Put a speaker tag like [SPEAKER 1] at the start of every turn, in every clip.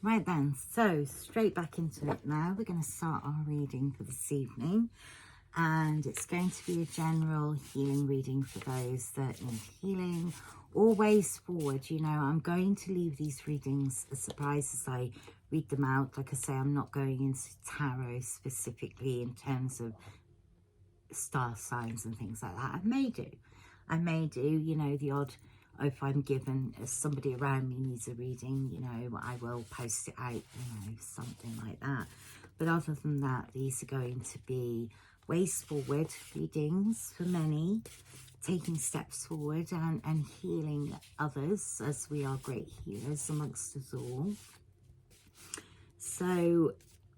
[SPEAKER 1] Right then, so straight back into it now. We're going to start our reading for this evening, and it's going to be a general healing reading for those that need healing or ways forward. You know, I'm going to leave these readings a surprise as I read them out. Like I say, I'm not going into tarot specifically in terms of star signs and things like that. I may do, you know, the odd, if I'm given, if somebody around me needs a reading, you know, I will post it out, you know, something like that. But other than that, these are going to be ways forward readings for many, taking steps forward and healing others, as we are great healers amongst us all. So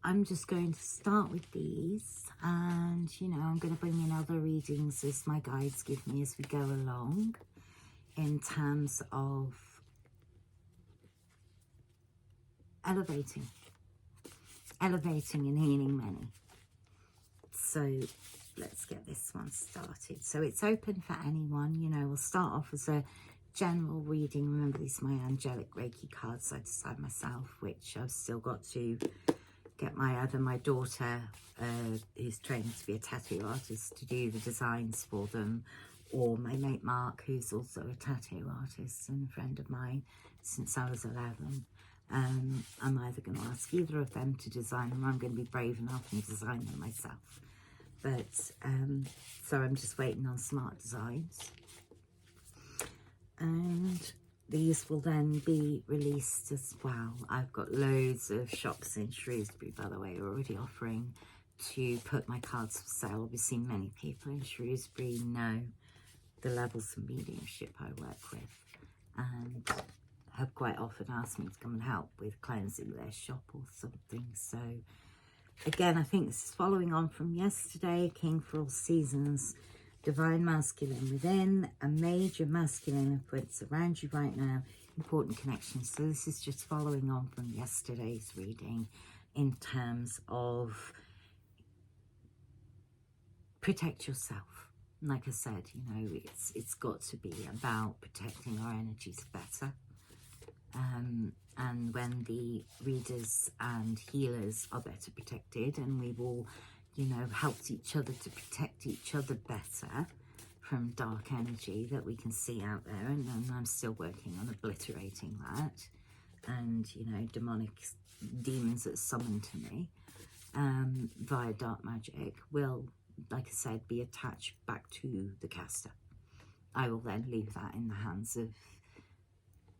[SPEAKER 1] I'm just going to start with these, and you know, I'm going to bring in other readings as my guides give me as we go along, in terms of elevating and healing many. So let's get this one started. So it's open for anyone, you know. We'll start off as a general reading. Remember, these are my angelic Reiki cards I designed myself, which I've still got to get my daughter, who's trained to be a tattoo artist, to do the designs for them, or my mate Mark, who's also a tattoo artist and a friend of mine since I was 11. I'm either going to ask either of them to design them, or I'm going to be brave enough and design them myself. But so I'm just waiting on Smart Designs, and these will then be released as well. I've got loads of shops in Shrewsbury, by the way, already offering to put my cards for sale. Obviously, many people in Shrewsbury know the levels of mediumship I work with, and have quite often asked me to come and help with cleansing their shop or something. So again, I think this is following on from yesterday. King for all seasons, divine masculine within, a major masculine influence around you right now, important connections. So this is just following on from yesterday's reading in terms of protect yourself. Like I said, you know, it's got to be about protecting our energies better. And when the readers and healers are better protected, and we've all, you know, helped each other to protect each other better from dark energy that we can see out there, and I'm still working on obliterating that, and, you know, demonic demons that summon to me via dark magic will, like I said, be attached back to the caster. I will then leave that in the hands of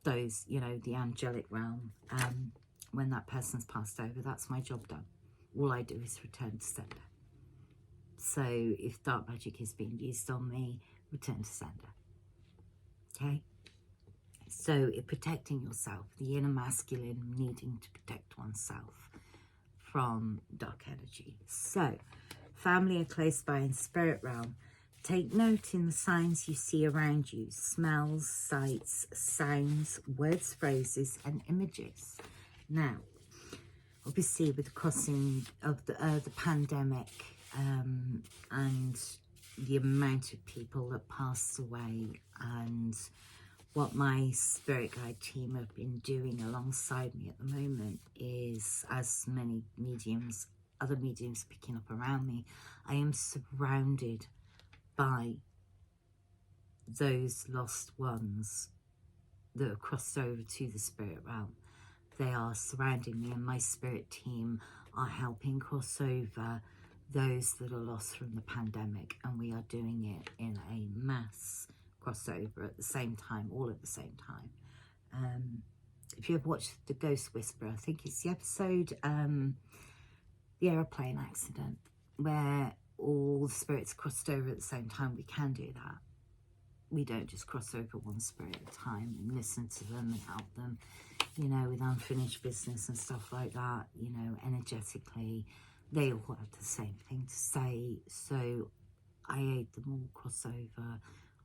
[SPEAKER 1] those, you know, the angelic realm. When that person's passed over, that's my job done. All I do is return to sender. So if dark magic is being used on me, return to sender. Okay? So if protecting yourself, the inner masculine needing to protect oneself from dark energy. So family are close by in spirit realm. Take note in the signs you see around you: smells, sights, sounds, words, phrases, and images. Now, obviously, with the crossing of the pandemic and the amount of people that passed away, and what my spirit guide team have been doing alongside me at the moment is, as many mediums, other mediums picking up around me, I am surrounded by those lost ones that have crossed over to the spirit realm. They are surrounding me, and my spirit team are helping cross over those that are lost from the pandemic, and we are doing it in a mass crossover at the same time, all at the same time. If you have watched The Ghost Whisperer, I think it's the episode, the aeroplane accident, where all the spirits crossed over at the same time. We can do that. We don't just cross over one spirit at a time and listen to them and help them, you know, with unfinished business and stuff like that. You know, energetically, they all have the same thing to say. So I aid them all cross over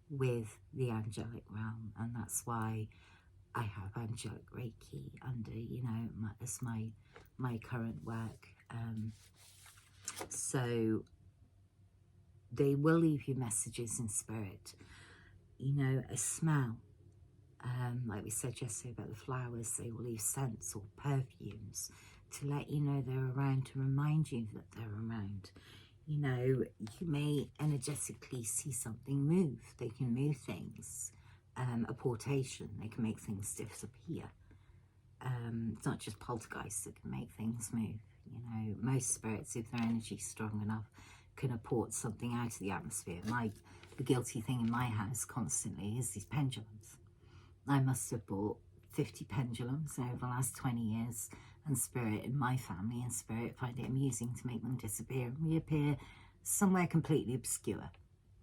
[SPEAKER 1] with the angelic realm, and that's why I have angelic Reiki under, you know, as my current work. So they will leave you messages in spirit. You know, a smell, Like we said yesterday about the flowers, they will leave scents or perfumes to let you know they're around, to remind you that they're around. You know, you may energetically see something move. They can move things. A portation, they can make things disappear. It's not just poltergeists that can make things move. You know, most spirits, if their energy's strong enough, can apport something out of the atmosphere. The guilty thing in my house constantly is these pendulums. I must have bought 50 pendulums over the last 20 years, and spirit in my family and spirit find it amusing to make them disappear and reappear somewhere completely obscure.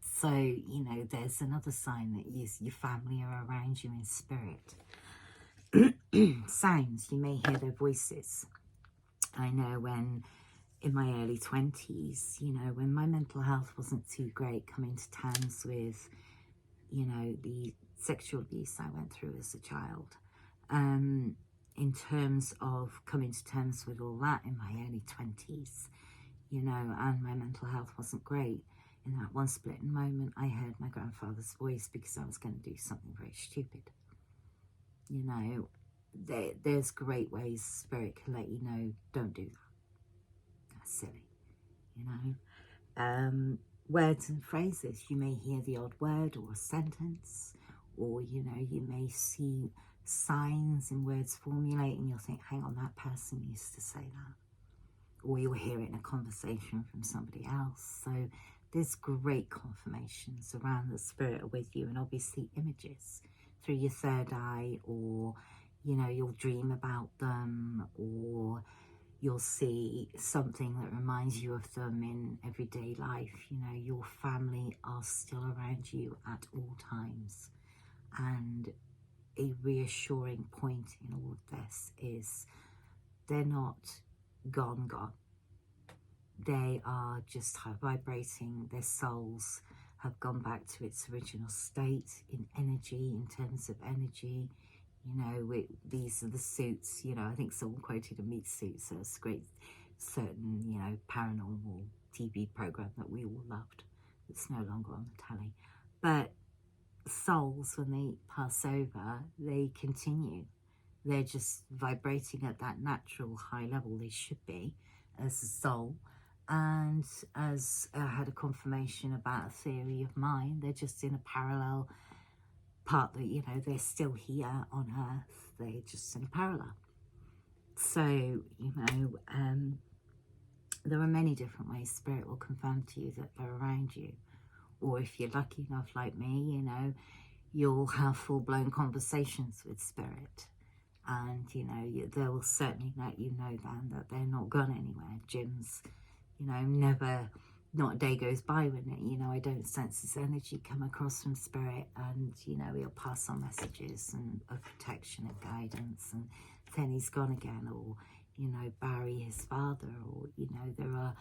[SPEAKER 1] So, you know, there's another sign that your family are around you in spirit. Sounds, you may hear their voices. I know when in my early 20s, you know, when my mental health wasn't too great, coming to terms with, you know, the sexual abuse I went through as a child, in terms of coming to terms with all that in my early 20s, you know, and my mental health wasn't great. In that one splitting moment, I heard my grandfather's voice because I was going to do something very stupid. You know, there's great ways spirit can let you know, don't do that. That's silly, you know. Words and phrases, you may hear the odd word or a sentence, or, you know, you may see signs and words formulate and you'll think, hang on, that person used to say that. Or you'll hear it in a conversation from somebody else. So there's great confirmations around the spirit are with you, and obviously images through your third eye, or, you know, you'll dream about them, or you'll see something that reminds you of them in everyday life. You know, your family are still around you at all times. And a reassuring point in all of this is they're not gone. They are just vibrating. Their souls have gone back to its original state in energy, in terms of energy. You know, these are the suits, you know, I think someone quoted a meat suit, so it's a great, certain, you know, paranormal TV program that we all loved. It's no longer on the telly. But souls, when they pass over, they continue. They're just vibrating at that natural high level they should be as a soul. And as I had a confirmation about a theory of mine, they're just in a parallel part that, you know, they're still here on earth. They're just in a parallel. So, you know, there are many different ways spirit will confirm to you that they're around you. Or if you're lucky enough like me, you know, you'll have full-blown conversations with spirit. And, you know, they will certainly let you know then that they're not gone anywhere. Jim's, you know, never, not a day goes by when, you know, I don't sense his energy come across from spirit, and, you know, he'll pass on messages and of protection and guidance, and then he's gone again. Or, you know, Barry, his father, or, you know,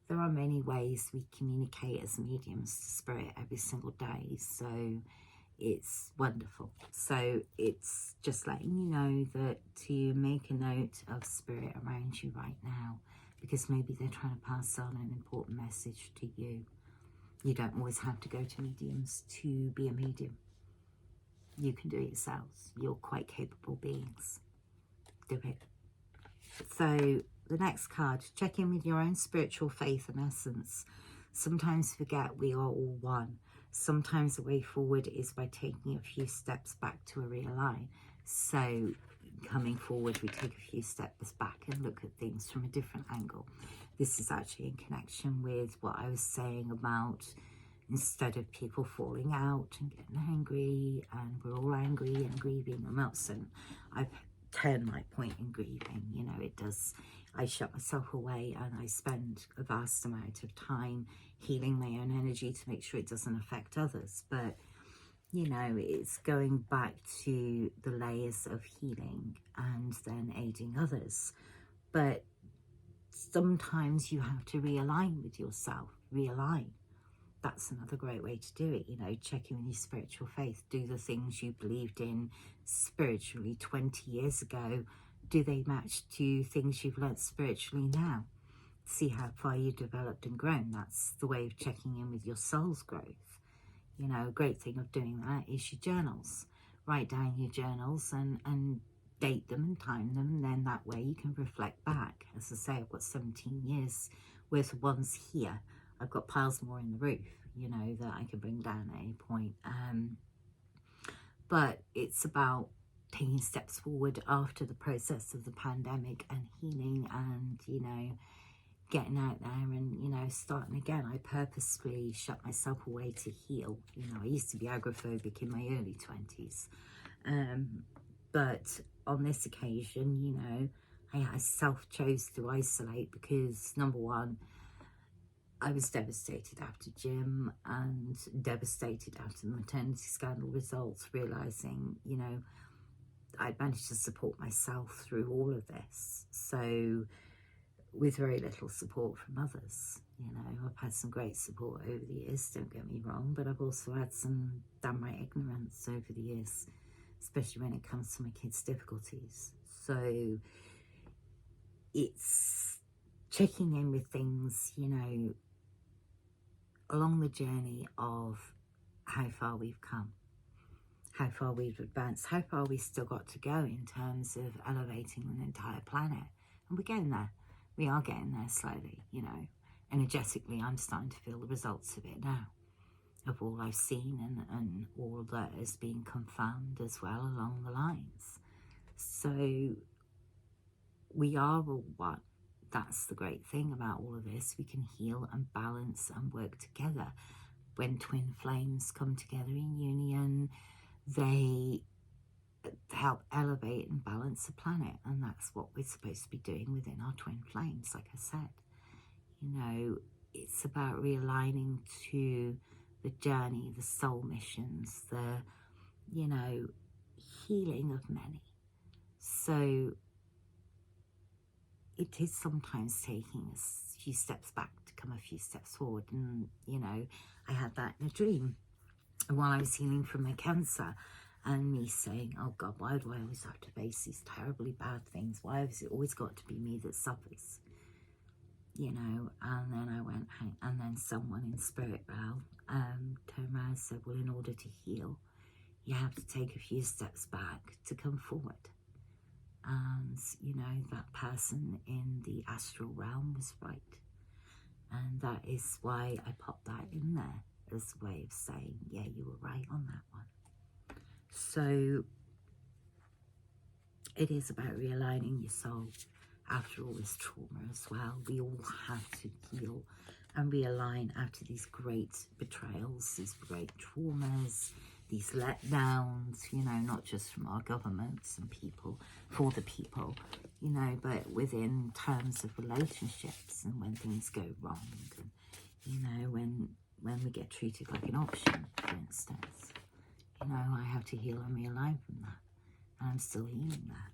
[SPEAKER 1] there are many ways we communicate as mediums to spirit every single day. So it's wonderful. So it's just letting you know that to make a note of spirit around you right now, because maybe they're trying to pass on an important message to you. You don't always have to go to mediums to be a medium. You can do it yourselves. You're quite capable beings. Do it. So the next card, check in with your own spiritual faith and essence. Sometimes forget we are all one. Sometimes the way forward is by taking a few steps back to a real line. So coming forward, we take a few steps back and look at things from a different angle. This is actually in connection with what I was saying about, instead of people falling out and getting angry, and we're all angry and grieving and upset, I've turned my point in grieving. You know, it does, I shut myself away and I spend a vast amount of time healing my own energy to make sure it doesn't affect others. But, you know, it's going back to the layers of healing and then aiding others. But sometimes you have to realign with yourself, realign. That's another great way to do it. You know, check in with your spiritual faith. Do the things you believed in spiritually 20 years ago, do they match to things you've learnt spiritually now? See how far you've developed and grown. That's the way of checking in with your soul's growth. You know, a great thing of doing that is your journals, write down your journals and date them and time them, and then that way you can reflect back. As I say, I've got 17 years worth of ones here. I've got piles more in the roof, you know, that I can bring down at any point. But it's about taking steps forward after the process of the pandemic and healing, and, you know, getting out there and, you know, starting again. I purposefully shut myself away to heal. You know, I used to be agoraphobic in my early 20s. But on this occasion, you know, I self-chose to isolate because, number one, I was devastated after Jim and devastated after the maternity scandal results, realising, you know, I'd managed to support myself through all of this. So, with very little support from others. You know, I've had some great support over the years, don't get me wrong, but I've also had some downright ignorance over the years, especially when it comes to my kids' difficulties. So it's checking in with things, you know, along the journey of how far we've come, how far we've advanced, how far we've still got to go in terms of elevating an entire planet. And we're getting there. We are getting there slowly, you know. Energetically, I'm starting to feel the results of it now, of all I've seen and all that is being confirmed as well along the lines. So we are all one. That's the great thing about all of this. We can heal and balance and work together. When twin flames come together in union, they help elevate and balance the planet, and that's what we're supposed to be doing within our twin flames. Like I said, you know, it's about realigning to the journey, the soul missions, the, you know, healing of many. So it is sometimes taking a few steps back to come a few steps forward. And, you know, I had that in a dream while I was healing from my cancer. And me saying, oh God, why do I always have to face these terribly bad things? Why has it always got to be me that suffers? You know, and then I went, and then someone in spirit realm turned around and said, well, in order to heal, you have to take a few steps back to come forward. And, you know, that person in the astral realm was right. And that is why I popped that in there as a way of saying, yeah, you were right on that one. So it is about realigning your soul after all this trauma as well. We all have to heal and realign after these great betrayals, these great traumas, these letdowns, you know, not just from our governments and people, for the people, you know, but within terms of relationships and when things go wrong and, you know, when we get treated like an option, for instance. You know, I have to heal and realign from that. And I'm still healing that.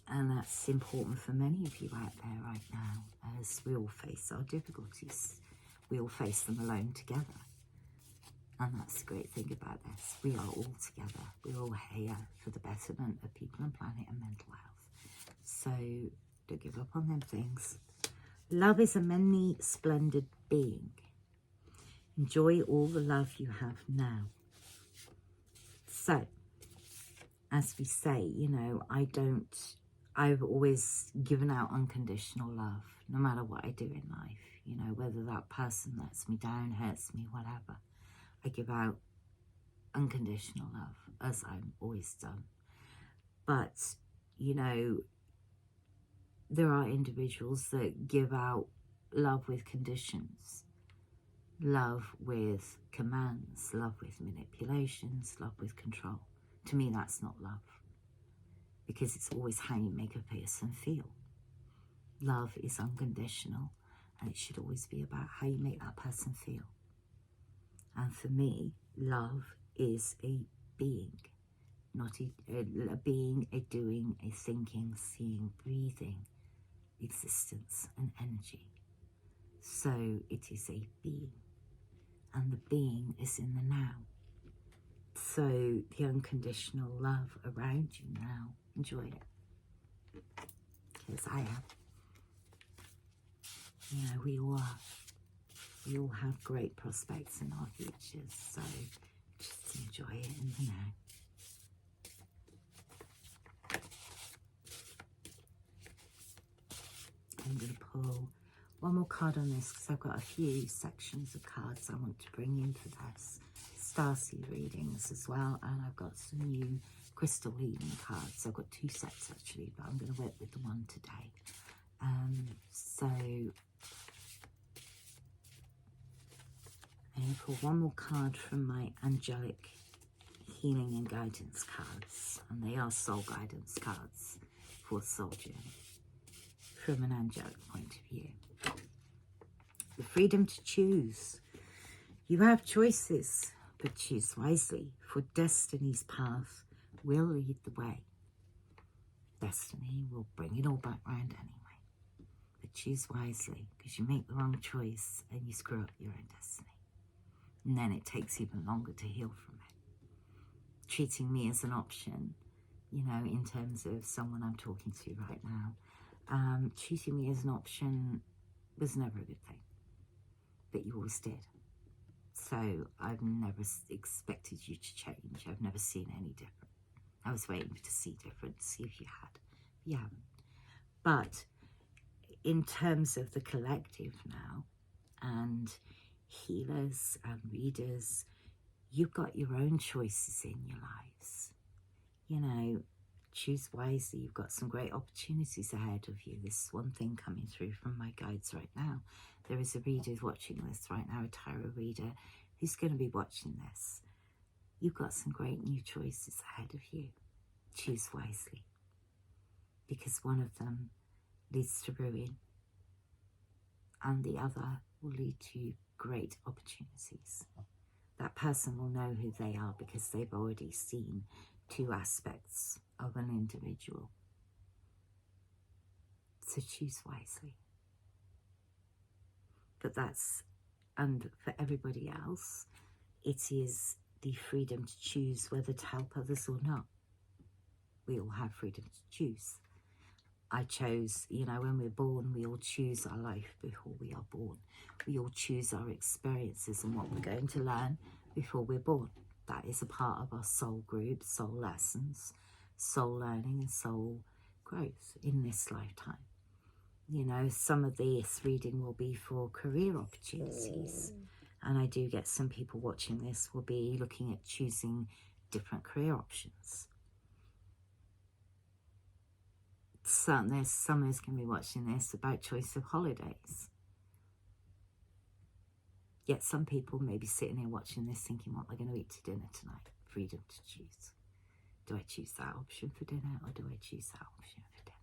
[SPEAKER 1] And that's important for many of you out there right now, as we all face our difficulties. We all face them alone together. And that's the great thing about this. We are all together. We're all here for the betterment of people and planet and mental health. So don't give up on them things. Love is a many splendid being. Enjoy all the love you have now. So, as we say, you know, I've always given out unconditional love, no matter what I do in life. You know, whether that person lets me down, hurts me, whatever. I give out unconditional love, as I've always done. But, you know, there are individuals that give out love with conditions. Love with commands, love with manipulations, love with control. To me, that's not love, because it's always how you make a person feel. Love is unconditional, and it should always be about how you make that person feel. And for me, love is a being, not a being, a doing, a thinking, seeing, breathing existence and energy. So it is a being. And the being is in the now. So the unconditional love around you now, enjoy it. Because I am. You know, we all are. We all have great prospects in our futures, so just enjoy it in the now. I'm going to pull one more card on this because I've got a few sections of cards I want to bring in for this. Starseed readings as well, and I've got some new crystal healing cards. I've got 2 sets actually, but I'm going to work with the one today. So I'm going to pull one more card from my angelic healing and guidance cards, and they are soul guidance cards for soul journey from an angelic point of view. The freedom to choose. You have choices, but choose wisely, for destiny's path will lead the way. Destiny will bring it all back round anyway. But choose wisely, because you make the wrong choice and you screw up your own destiny. And then it takes even longer to heal from it. Treating me as an option, you know, in terms of someone I'm talking to right now, treating me as an option was never a good thing. But you always did. So I've never expected you to change. I've never seen any different. I was waiting to see different, to see if you had. You haven't. But in terms of the collective now, and healers and readers, you've got your own choices in your lives. You know, choose wisely. You've got some great opportunities ahead of you. This is one thing coming through from my guides right now. There is a reader watching this right now, a tarot reader, who's going to be watching this. You've got some great new choices ahead of you. Choose wisely. Because one of them leads to ruin, and the other will lead to great opportunities. That person will know who they are because they've already seen 2 aspects of an individual. So choose wisely. But that's, and for everybody else, it is the freedom to choose whether to help others or not. We all have freedom to choose. I chose, you know, when we're born, we all choose our life before we are born. We all choose our experiences and what we're going to learn before we're born. That is a part of our soul group, soul lessons, soul learning and soul growth in this lifetime. You know, some of this reading will be for career opportunities. And I do get some people watching this will be looking at choosing different career options. There's some who's going to be watching this about choice of holidays. Yet some people may be sitting here watching this thinking, what am I going to eat to dinner tonight? Freedom to choose. Do I choose that option for dinner, or do I choose that option for dinner?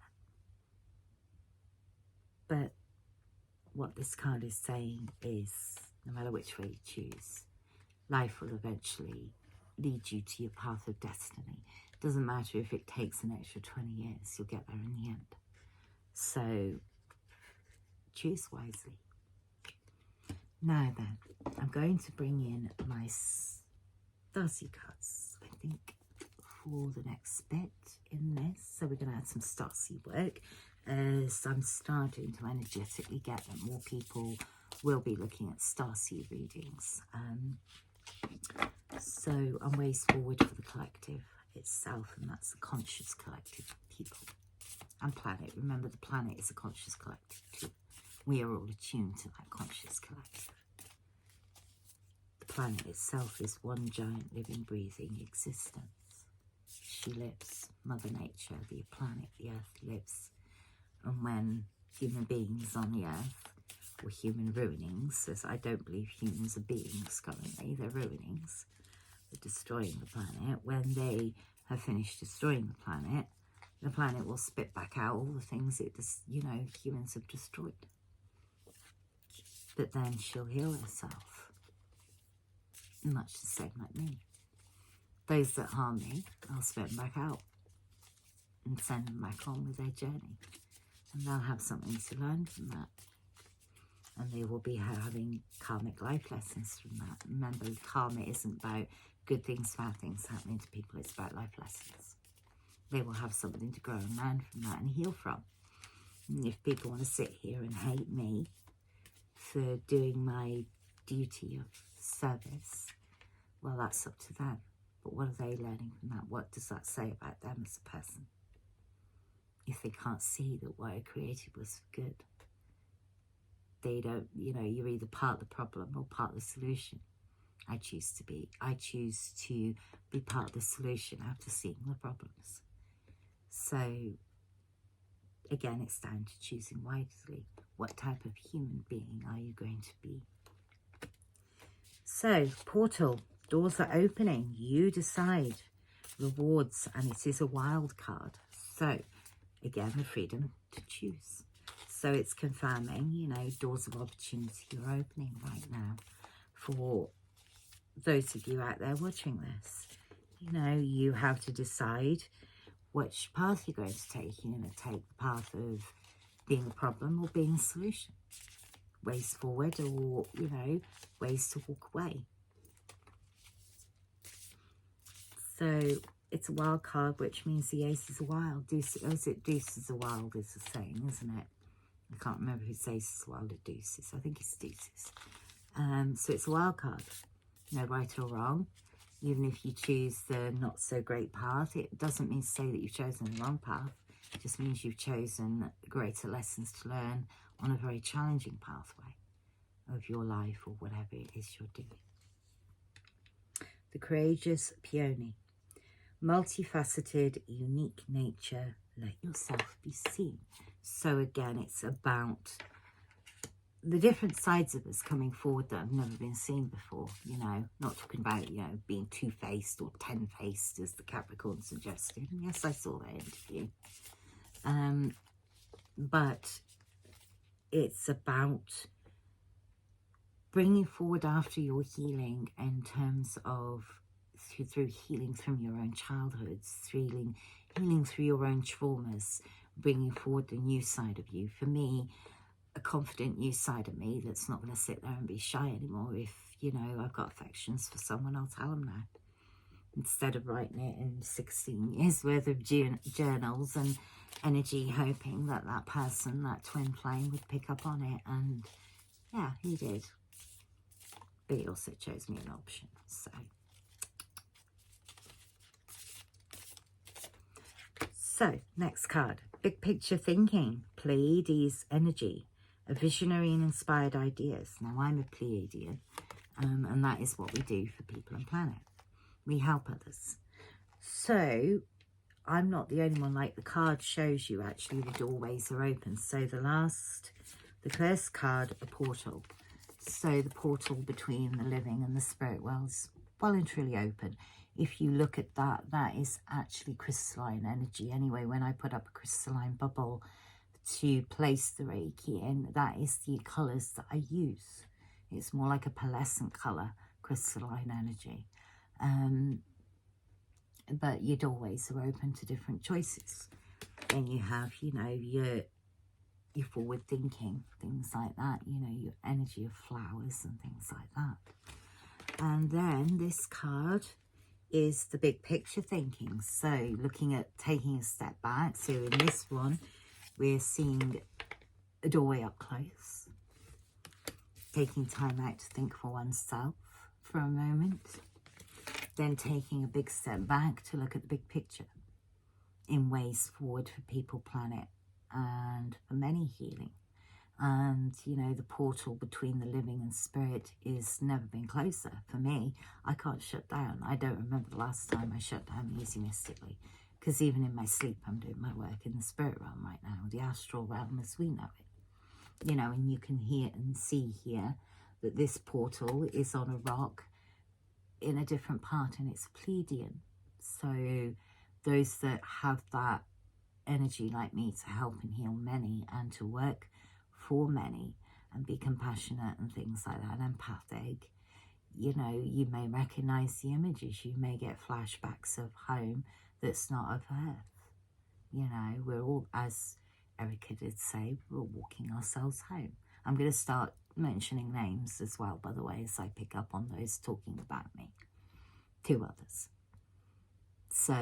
[SPEAKER 1] But what this card is saying is, no matter which way you choose, life will eventually lead you to your path of destiny. Doesn't matter if it takes an extra 20 years, you'll get there in the end. So choose wisely. Now then, I'm going to bring in my Starseed cards, I think, for the next bit in this. So we're going to add some Starseed work as I'm starting to energetically get that more people will be looking at Starseed readings. So I'm ways forward for the collective itself, and that's the conscious collective people and planet. Remember, the planet is a conscious collective too. We are all attuned to that conscious collective. The planet itself is one giant living, breathing existence. She lives. Mother Nature, the planet, the earth lives. And when human beings on the earth, or human ruinings, as I don't believe humans are beings currently, they're ruinings, they're destroying the planet. When they have finished destroying the planet will spit back out all the things it just, you know, humans have destroyed. But then she'll heal herself, much the same like me. Those that harm me, I'll spit them back out and send them back on with their journey, and they'll have something to learn from that. And they will be having karmic life lessons from that. Remember, karma isn't about good things, bad things happening to people. It's about life lessons. They will have something to grow and learn from that and heal from. And if people want to sit here and hate me for doing my duty of service, well, that's up to them. But what are they learning from that? What does that say about them as a person? If they can't see that what I created was good, they don't, you know, you're either part of the problem or part of the solution. I choose to be part of the solution after seeing the problems. So again, it's down to choosing wisely. What type of human being are you going to be? So, portal, doors are opening. You decide. Rewards, and it is a wild card. So, again, the freedom to choose. So it's confirming, you know, doors of opportunity are opening right now for those of you out there watching this. You know, you have to decide which path you're going to take. You're going to take the path of being a problem or being a solution. Ways forward or, you know, ways to walk away. So it's a wild card, which means the ace is a wild. Deuce is a wild is the saying, isn't it? I can't remember who says it's wild or deuces. I think it's deuces. So it's a wild card. No right or wrong. Even if you choose the not so great path, it doesn't mean to say that you've chosen the wrong path. It just means you've chosen greater lessons to learn on a very challenging pathway of your life or whatever it is you're doing. The courageous peony. Multifaceted, unique nature. Let yourself be seen. So again, it's about the different sides of us coming forward that have never been seen before, you know, not talking about, you know, being two-faced or ten-faced as the Capricorn suggested. And yes, I saw that interview. But it's about bringing forward after your healing in terms of through healing from your own childhoods, healing through your own traumas, bringing forward the new side of you. For me, a confident new side of me that's not going to sit there and be shy anymore. If, you know, I've got affections for someone, I'll tell them now. Instead of writing it in 16 years worth of journals and energy, hoping that that person, that twin flame, would pick up on it. And yeah, he did. But he also chose me an option. So, next card. Big picture thinking. Pleiades energy. A visionary and inspired ideas. Now, I'm a Pleiadian, and that is what we do for People and Planet. We help others. So, I'm not the only one. Like the card shows you, actually, the doorways are open. So, the first card, a portal. So, the portal between the living and the spirit world is well and truly open. If you look at that, that is actually crystalline energy. Anyway, when I put up a crystalline bubble to place the Reiki in, that is the colours that I use. It's more like a pearlescent colour, crystalline energy. But your doorways are open to different choices. Then you have, you know, your forward thinking, things like that, you know, your energy of flowers and things like that. And then this card is the big picture thinking. So looking at taking a step back. So in this one, we're seeing a doorway up close. Taking time out to think for oneself for a moment. Then taking a big step back to look at the big picture in ways forward for people, planet, and for many healing. And, you know, the portal between the living and spirit is never been closer. For me, I can't shut down. I don't remember the last time I shut down easy mystically. Because even in my sleep, I'm doing my work in the spirit realm right now. The astral realm as we know it. You know, and you can hear and see here that this portal is on a rock in a different part. And it's Pleiadian. So those that have that energy like me to help and heal many and to work for many and be compassionate and things like that, empathic, you know, you may recognize the images. You may get flashbacks of home that's not of earth. You know, we're all, as Erica did say, we're all walking ourselves home. I'm going to start mentioning names as well, by the way, as I pick up on those talking about me. 2 others. So,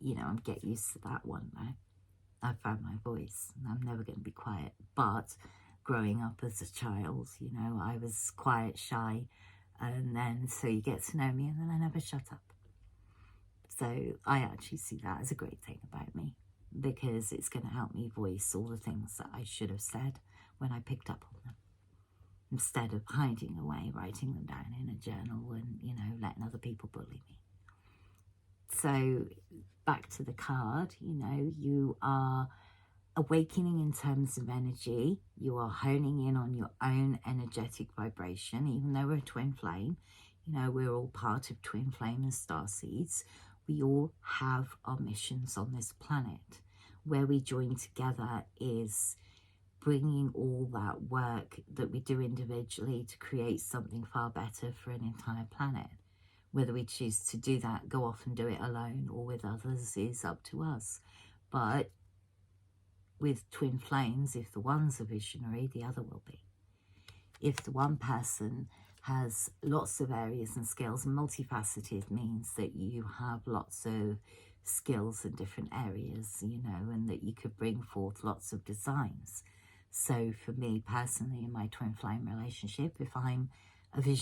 [SPEAKER 1] you know, I'm get used to that one now. I found my voice and I'm never going to be quiet. But growing up as a child. You know, I was quiet, shy, and then so you get to know me, and then I never shut up. So I actually see that as a great thing about me, because it's going to help me voice all the things that I should have said when I picked up on them, instead of hiding away, writing them down in a journal and, you know, letting other people bully me. So back to the card, you know, you are awakening in terms of energy. You are honing in on your own energetic vibration, even though we're a twin flame. You know, we're all part of twin flame and star seeds. We all have our missions on this planet. Where we join together is bringing all that work that we do individually to create something far better for an entire planet. Whether we choose to do that, go off and do it alone or with others, is up to us. But with twin flames, if the one's a visionary, the other will be. If the one person has lots of areas and skills, and multifaceted means that you have lots of skills in different areas, you know, and that you could bring forth lots of designs. So for me personally, in my twin flame relationship, if I'm a visionary,